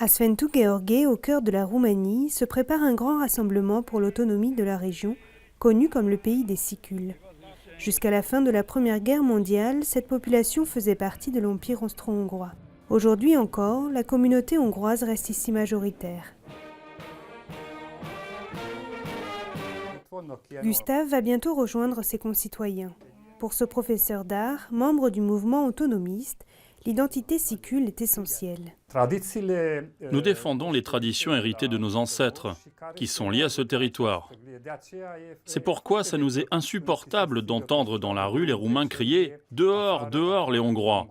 À Sfântu Gheorghe, au cœur de la Roumanie, se prépare un grand rassemblement pour l'autonomie de la région, connu comme le pays des Sicules. Jusqu'à la fin de la Première Guerre mondiale, cette population faisait partie de l'Empire austro-hongrois. Aujourd'hui encore, la communauté hongroise reste ici majoritaire. Gustave va bientôt rejoindre ses concitoyens. Pour ce professeur d'art, membre du mouvement autonomiste, l'identité sicule est essentielle. Nous défendons les traditions héritées de nos ancêtres, qui sont liées à ce territoire. C'est pourquoi ça nous est insupportable d'entendre dans la rue les Roumains crier « Dehors, dehors les Hongrois !»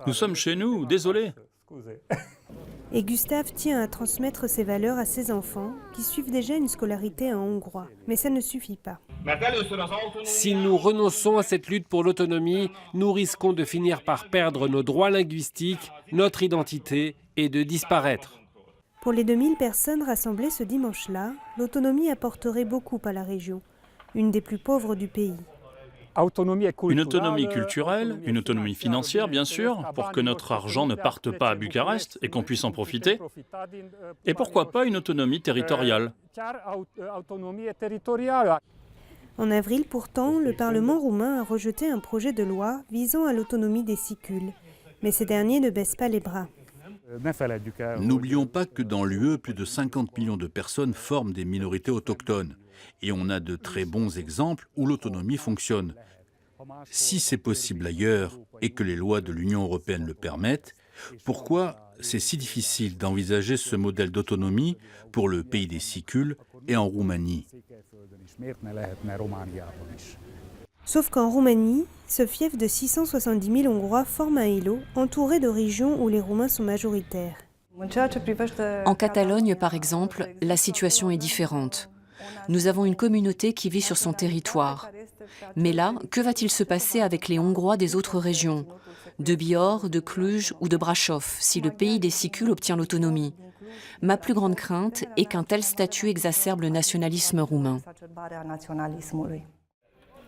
Nous sommes chez nous, désolé. Et Gustave tient à transmettre ces valeurs à ses enfants, qui suivent déjà une scolarité en hongrois. Mais ça ne suffit pas. Si nous renonçons à cette lutte pour l'autonomie, nous risquons de finir par perdre nos droits linguistiques, notre identité et de disparaître. Pour les 2000 personnes rassemblées ce dimanche-là, l'autonomie apporterait beaucoup à la région, une des plus pauvres du pays. Une autonomie culturelle, une autonomie financière bien sûr, pour que notre argent ne parte pas à Bucarest et qu'on puisse en profiter. Et pourquoi pas une autonomie territoriale? En avril pourtant, le Parlement roumain a rejeté un projet de loi visant à l'autonomie des Sicules. Mais ces derniers ne baissent pas les bras. N'oublions pas que dans l'UE, plus de 50 millions de personnes forment des minorités autochtones. Et on a de très bons exemples où l'autonomie fonctionne. Si c'est possible ailleurs et que les lois de l'Union européenne le permettent, pourquoi c'est si difficile d'envisager ce modèle d'autonomie pour le pays des Sicules et en Roumanie? Sauf qu'en Roumanie, ce fief de 670 000 Hongrois forme un îlot entouré de régions où les Roumains sont majoritaires. En Catalogne, par exemple, la situation est différente. Nous avons une communauté qui vit sur son territoire. Mais là, que va-t-il se passer avec les Hongrois des autres régions, de Bihor, de Cluj ou de Brașov, si le pays des Sicules obtient l'autonomie? Ma plus grande crainte est qu'un tel statut exacerbe le nationalisme roumain.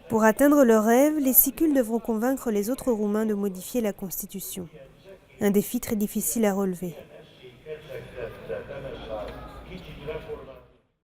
Pour atteindre leur rêve, les Sicules devront convaincre les autres Roumains de modifier la Constitution. Un défi très difficile à relever.